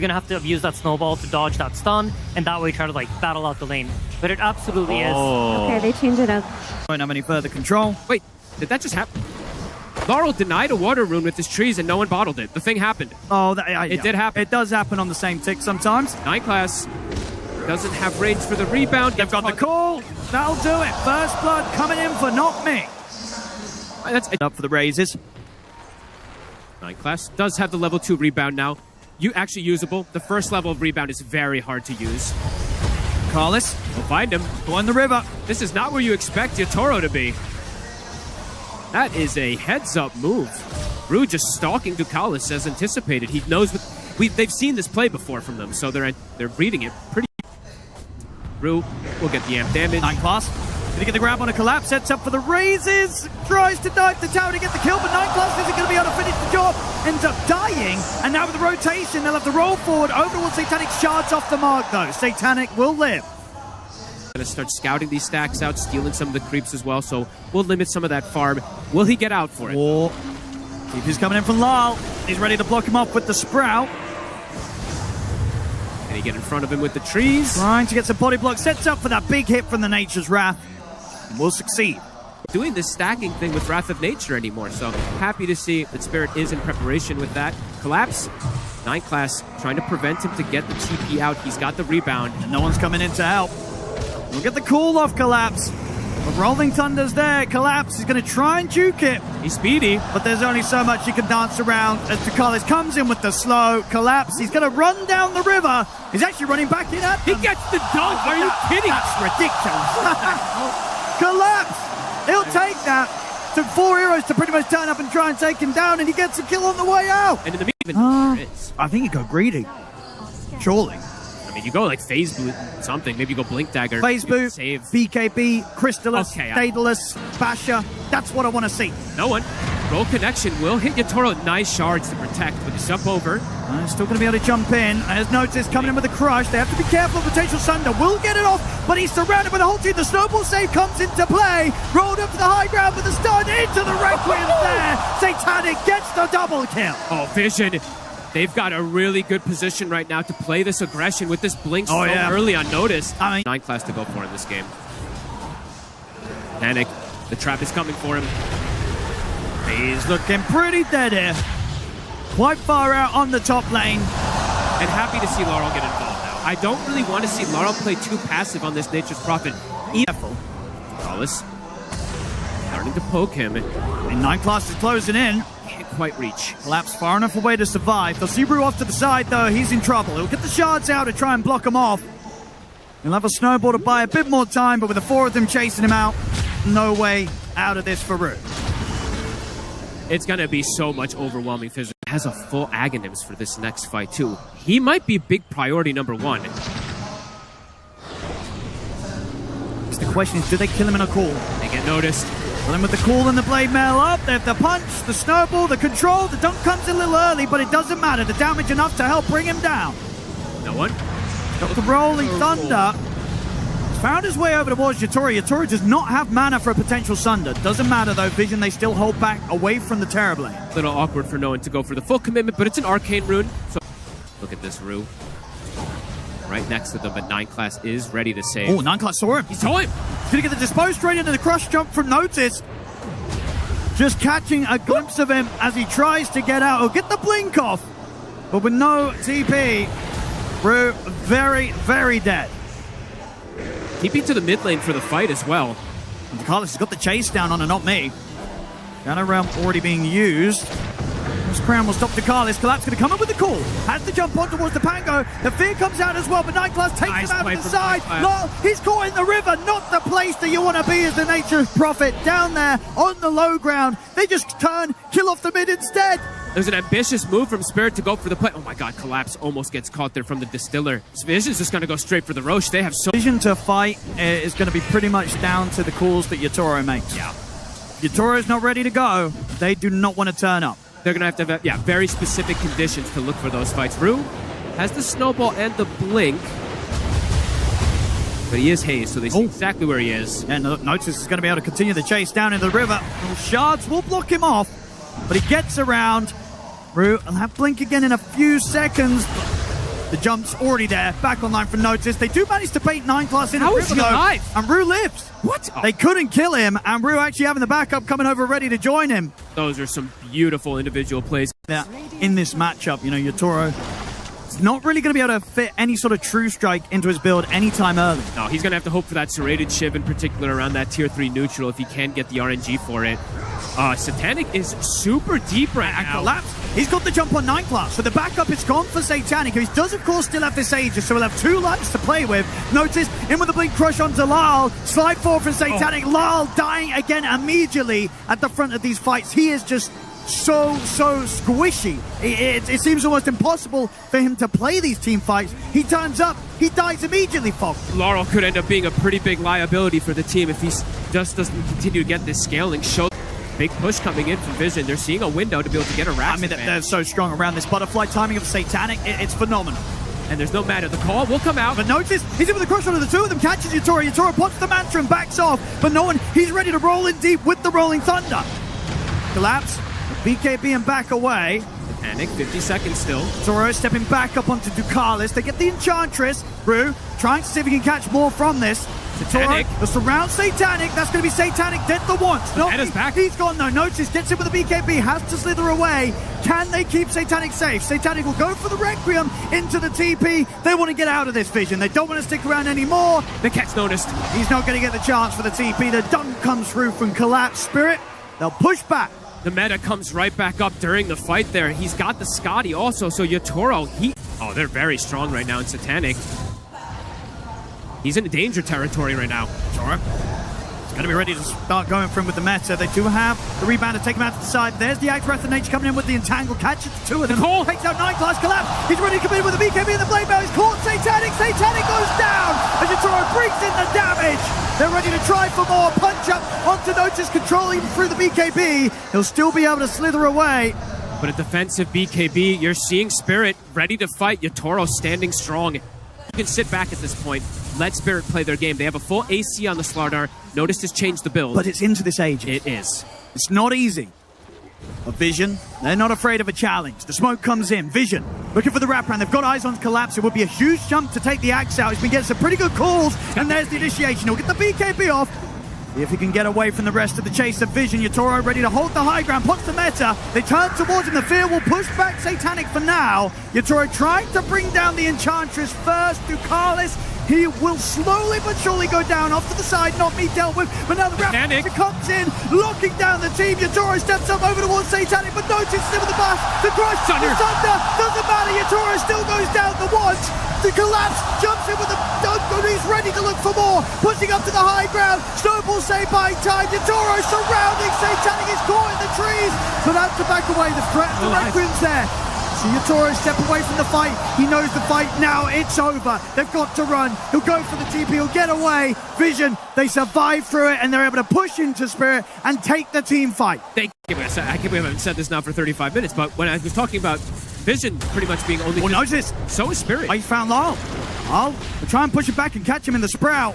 You're gonna have to use that snowball to dodge that stun, and that way try to like battle out the lane. But it absolutely is. Okay, they changed it up. Don't have any further control. Wait, did that just happen? Laurel denied a water rune with his trees and no one bottled it. The thing happened. Oh, it did happen. It does happen on the same tick sometimes. 9 class doesn't have range for the rebound. They've got the call. That'll do it. First blood coming in for not me. That's Up for the raises. 9 class does have the level 2 rebound now. You actually usable. The first level of rebound is very hard to use. Carlos We'll find him. go in the river. This is not where you expect Yatoro to be. That is a heads-up move. Rue just stalking Ducalis as anticipated. He knows what they've seen this play before from them, so they're reading it pretty. Rue will get the amp damage. 9 class. Gonna get the grab on a collapse, sets up for the raises, tries to dive the tower to get the kill, but 9 class isn't going to be able to finish the job, ends up dying, and now with the rotation, they'll have to roll forward over towards Satanic. Shards off the mark though. Satanic will live. Gonna start scouting these stacks out, stealing some of the creeps as well, so we'll limit some of that farm. Will he get out for it? Or TP's coming in from Lal. He's ready to block him off with the Sprout. Can he get in front of him with the trees? Trying to get some body block, sets up for that big hit from the Nature's Wrath. And will succeed. Doing this stacking thing with Wrath of Nature anymore, so happy to see that Spirit is in preparation with that. Collapse. 9 class trying to prevent him to get the TP out. He's got the rebound. And no one's coming in to help. We'll get the call off Collapse. But Rolling Thunder's there. Collapse is going to try and juke it. He's speedy. But there's only so much he can dance around as Ducalis comes in with the slow Collapse. He's going to run down the river. He's actually running back in at them. He gets the dunk. Are you kidding? That's ridiculous. Collapse. He'll take that. Took 4 heroes to pretty much turn up and try and take him down, and he gets a kill on the way out. And in the meantime, I think you go greedy. Surely. I mean, you go like phase boot, something. Maybe you go blink dagger. Phase boot, save. BKB, Crystallis, Okay, Daedalus, Basha. That's what I want to see. No one. Roll connection will hit Yatoro. Nice shards to protect, but he's up over. Still going to be able to jump in. As Notice coming in with a crush. They have to be careful of potential Sunder. Will get it off, but he's surrounded by the whole team. The snowball save comes into play. Rolled up to the high ground with the stun into the Requiem there. Satanic gets the double kill. Oh, Vision. They've got a really good position right now to play this aggression with this blink so early unnoticed. 9 class to go for in this game. Panic. The trap is coming for him. He's looking pretty dead here. Quite far out on the top lane. And happy to see Laurel get involved now. I don't really want to see Laurel play too passive on this Nature's Prophet. Careful. Wallace starting to poke him. And 9 class is closing in. Can't quite reach. Collapse far enough away to survive. They'll see Brew off to the side though. He's in trouble. He'll get the shards out to try and block him off. He'll have a snowball to buy a bit more time, but with the 4 of them chasing him out, no way out of this for Rue. It's going to be so much overwhelming physical. Has a full Aghanim's for this next fight, too. He might be big priority number 1. The question is, do they kill him in a call? They get noticed. Well, then with the call and the blade mail up, they have the punch, the snowball, the control. The dunk comes in a little early, but it doesn't matter. The damage enough to help bring him down. No one. Got the Rolling Thunder. Found his way over towards Yatoro. Yatoro does not have mana for a potential Sunder. Doesn't matter though, Vision, they still hold back away from the Terrorblade. A little awkward for no one to go for the full commitment, but it's an arcane rune. So look at this Rue. Right next to them, but 9 class is ready to save. Oh, 9 class saw him. He saw him. He's gonna get the dispose straight into the crush jump from Notice. Just catching a glimpse of him as he tries to get out. He'll get the blink off, but with no TP, Rue very, very dead. TP to the mid lane for the fight as well. And Carlos has got the chase down on a not me. Shadow Realm already being used. This crown will stop Ducalis. Collapse going to come up with the call. Has to jump on towards the Pango. The fear comes out as well, but 9 class takes him out of the side. No, he's caught in the river. Not the place that you want to be as the Nature's Prophet down there on the low ground. They just turn, kill off the mid instead. There's an ambitious move from Spirit to go for the play. Oh my god, Collapse almost gets caught there from the Distiller. Vision's just going to go straight for the Roche. They have so... Vision to fight is going to be pretty much down to the calls that Yatoro makes. Yeah. Yatoro's not ready to go. They do not want to turn up. They're going to have, very specific conditions to look for those fights. Rue has the snowball and the blink. But he is hazed, so they see exactly where he is. And Notice is going to be able to continue the chase down into the river. Shards will block him off, but he gets around. Rue will have blink again in a few seconds. The jump's already there. Back online for Notice. They do manage to bait 9 class in. How is he alive? And Rue lives. What? They couldn't kill him, and Rue actually having the backup coming over ready to join him. Those are some beautiful individual plays. Yeah, in this matchup, you know, Yotoro is not really going to be able to fit any sort of true strike into his build anytime early. No, he's going to have to hope for that serrated shiv in particular around that tier 3 neutral if he can get the RNG for it. Satanic is super deep right now. Collapse. He's got the jump on 9 class, so the backup is gone for Satanic, who does of course still have this Aegis, so he'll have 2 lives to play with. Notice, in with the blink crush onto Lyle. Slide forward from Satanic. Lyle dying again immediately at the front of these fights. He is just so squishy. It seems almost impossible for him to play these team fights. He turns up, he dies immediately, Fog. Laurel could end up being a pretty big liability for the team if he just doesn't continue to get this scaling. Big push coming in from Vision. They're seeing a window to be able to get a Rax. I mean, they're so strong around this butterfly timing of Satanic. It's phenomenal. And there's no matter. The call will come out. But notice, he's in with the crush onto the 2 of them, catches Yotoro. Yotoro pops the mantra and backs off. But no one, he's ready to roll in deep with the Rolling Thunder. Collapse, BKB and back away. Panic, 50 seconds still. Yotoro stepping back up onto Ducalis. They get the Enchantress. Rue trying to see if he can catch more from this. Satanic. The surround Satanic. That's going to be Satanic dead for once. No, Meta's back. He's gone though. Notice gets in with the BKB. Has to slither away. Can they keep Satanic safe? Satanic will go for the Requiem into the TP. They want to get out of this Vision. They don't want to stick around anymore. The cat's noticed. He's not going to get the chance for the TP. The dunk comes through from Collapse Spirit. They'll push back. The meta comes right back up during the fight there. He's got the Scotty also, so Yotoro, oh, they're very strong right now in Satanic. He's in danger territory right now. Sure. He's going to be ready to start going for him with the meta. They do have the rebound to take him out to the side. There's the Act Breath of Nature coming in with the Entangle. Catches the 2 of them. Cole takes out 9 class. Collapse. He's ready to come in with the BKB and the Blade Mail. He's caught Satanic. Satanic goes down as Yotoro brings in the damage. They're ready to try for more. Punch up onto Notice, controlling through the BKB. He'll still be able to slither away. But a defensive BKB, you're seeing Spirit ready to fight. Yotoro standing strong. You can sit back at this point. Let Spirit play their game. They have a full AC on the Slardar. Notice has changed the build. But it's into this age. It is. It's not easy. A Vision, they're not afraid of a challenge. The smoke comes in. Vision looking for the wraparound. They've got eyes on Collapse. It would be a huge jump to take the Axe out. He's been getting some pretty good calls. And there's the initiation. He'll get the BKB off. See if he can get away from the rest of the chase of Vision. Yotoro ready to hold the high ground, puts the meta. They turn towards him. The fear will push back Satanic for now. Yotoro trying to bring down the Enchantress first. Ducalis, he will slowly but surely go down off to the side. Not me dealt with, but now the Raptor comes in, locking down the team. Yotoro steps up over towards Satanic, but Notice is in with the bus. The crush, the thunder, doesn't matter. Yotoro still goes down the once. The Collapse jumps in with the dunk, and he's ready to look for more. Pushing up to the high ground. Snowball saved by time. Yotoro surrounding Satanic. He's caught in the trees, but out to back away. The threat, the Requiem's there. So Yotoro step away from the fight. He knows the fight now. It's over. They've got to run. He'll go for the TP. He'll get away. Vision, they survive through it, and they're able to push into Spirit and take the team fight. I can't believe I haven't said this now for 35 minutes, but when I was talking about Vision pretty much being only... Well, notice. So is Spirit. Oh, he found Lyle. Lyle will try and push it back and catch him in the sprout.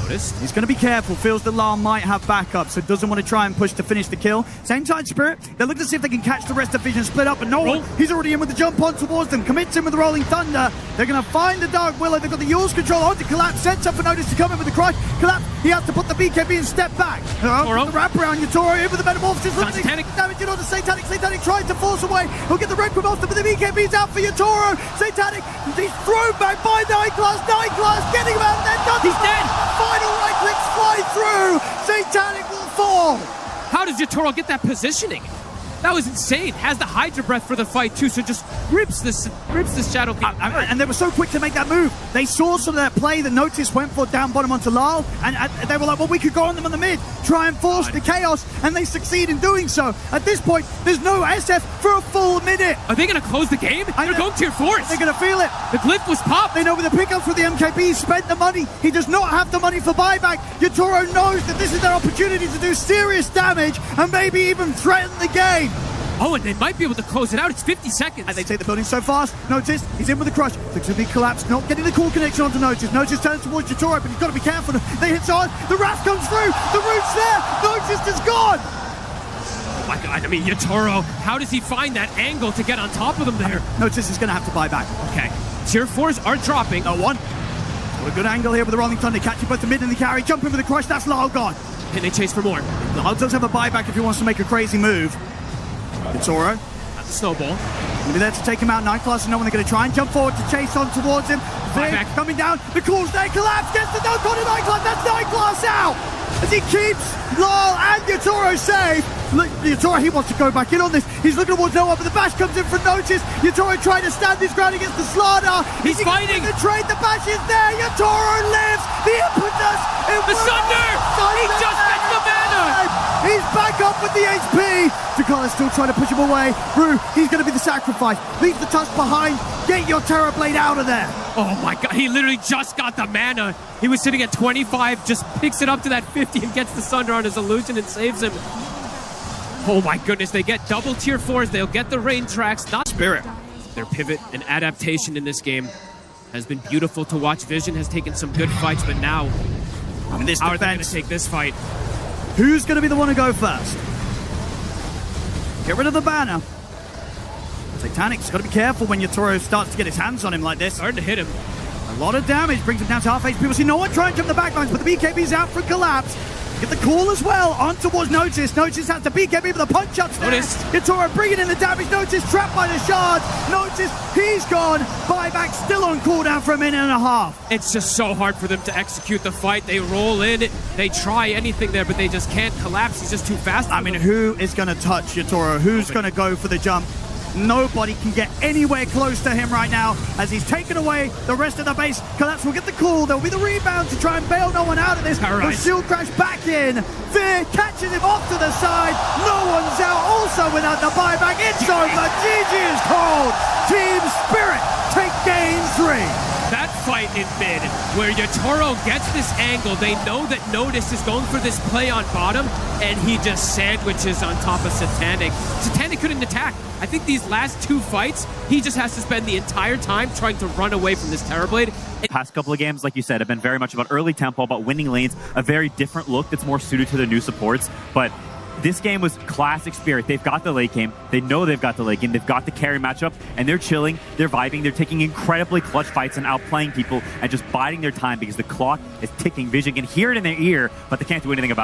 Noticed. He's going to be careful. Feels that Lyle might have backup, so doesn't want to try and push to finish the kill. Same time, Spirit. They're looking to see if they can catch the rest of Vision split up, but no one. He's already in with the jump on towards them. Commits him with the Rolling Thunder. They're going to find the Dark Willow. They've got the Yule's control onto Collapse. Sets up for Notice to come in with the crush. Collapse, he has to put the BKB and step back. The wraparound. Yotoro in with the Metamorphosis. Satanic. Damage it onto Satanic. Satanic tries to force away. He'll get the Requiem off them, but the BKB's out for Yotoro. Satanic, he's thrown back by 9 class. 9 class getting him out of there. He's dead. Final right clicks fly through. Satanic will fall. How does Yotoro get that positioning? That was insane. Has the Hydra Breath for the fight too, so just rips this Shadow King. And they were so quick to make that move. They saw sort of that play that Notice went for down bottom onto Lyle, and they were like, well, we could go on them on the mid, try and force the chaos, and they succeed in doing so. At this point, there's no SF for a full minute. Are they going to close the game? They're going tier 4s. They're going to feel it. The glyph was popped. They know with the pickup for the MKB, he spent the money. He does not have the money for buyback. Yotoro knows that this is their opportunity to do serious damage and maybe even threaten the game. Oh, and they might be able to close it out. It's 50 seconds. And they take the building so fast. Notice, he's in with the crush. Looks to be collapsed, not getting the cool connection onto Notice. Notice turns towards Yotoro, but he's got to be careful. They hit on. The Wrath comes through. The root's there. Notice is gone. Oh my God, I mean, Yotoro, how does he find that angle to get on top of them there? Notice is going to have to buy back. Okay. Tier 4s are dropping. No one. Got a good angle here with the Rolling Thunder, catching both the mid and the carry, jumping with the crush. That's Lyle gone. And they chase for more. Lyle does have a buyback if he wants to make a crazy move. Yatoro. That's a snowball. Gonna be there to take him out. Nightclass and no one. They're going to try and jump forward to chase on towards him. Vic coming down. The call's there. Collapse. Gets the no on to Nightclass. That's Nightclass out. As he keeps Lyle and Yatoro safe. Look, Yatoro, he wants to go back in on this. He's looking towards Noah, but the bash comes in for Notice. Yatoro trying to stand his ground against the Slaughter. He's fighting. The trade. The bash is there. Yatoro lives. The impetus. The Sunder. He just gets the banner. He's back up with the HP. Takala's still trying to push him away. Rue, he's going to be the sacrifice. Leave the tusk behind. Get your Terror Blade out of there. Oh my god, he literally just got the mana. He was sitting at 25, just picks it up to that 50 and gets the Sunder on his illusion and saves him. Oh my goodness, they get double tier 4s. They'll get the rain tracks. Not Spirit. Their pivot and adaptation in this game has been beautiful to watch. Vision has taken some good fights, but now, I mean, this how are they going to defense. take this fight? Who's going to be the one to go first? Get rid of the banner. Titanic's got to be careful when Yatoro starts to get his hands on him like this. Starting to hit him. A lot of damage brings him down to half HP. People see no one try and jump the backlines, but the BKB's out for Collapse. Get the call as well on towards Notice. Notice has the BKB with a punch upstairs. Notice. Yatoro bringing in the damage. Notice trapped by the shards. Notice he's gone. Buyback still on cooldown for a minute and a half. It's just so hard for them to execute the fight. They roll in, they try anything there, but they just can't collapse. He's just too fast. I mean, who is going to touch Yatoro? Who's going to go for the jump? Nobody can get anywhere close to him right now as he's taken away the rest of the base. Collapse will get the call. There will be the rebound to try and bail no one out of this. All right. The shield crash back in. Fear catches him off to the side. No one's out. Also without the buyback. It's over. GG is called. Team Spirit take game 3. That fight in mid, where Yatoro gets this angle, they know that Notice is going for this play on bottom, and he just sandwiches on top of Satanic. Satanic couldn't attack. I think these last 2 fights, he just has to spend the entire time trying to run away from this Terrorblade. Past couple of games, like you said, have been very much about early tempo, about winning lanes, a very different look that's more suited to the new supports, but this game was classic Spirit. They've got the late game. They know they've got the late game. They've got the carry matchup, and they're chilling, they're vibing, they're taking incredibly clutch fights and outplaying people and just biding their time because the clock is ticking. Vision can hear it in their ear, but they can't do anything about it.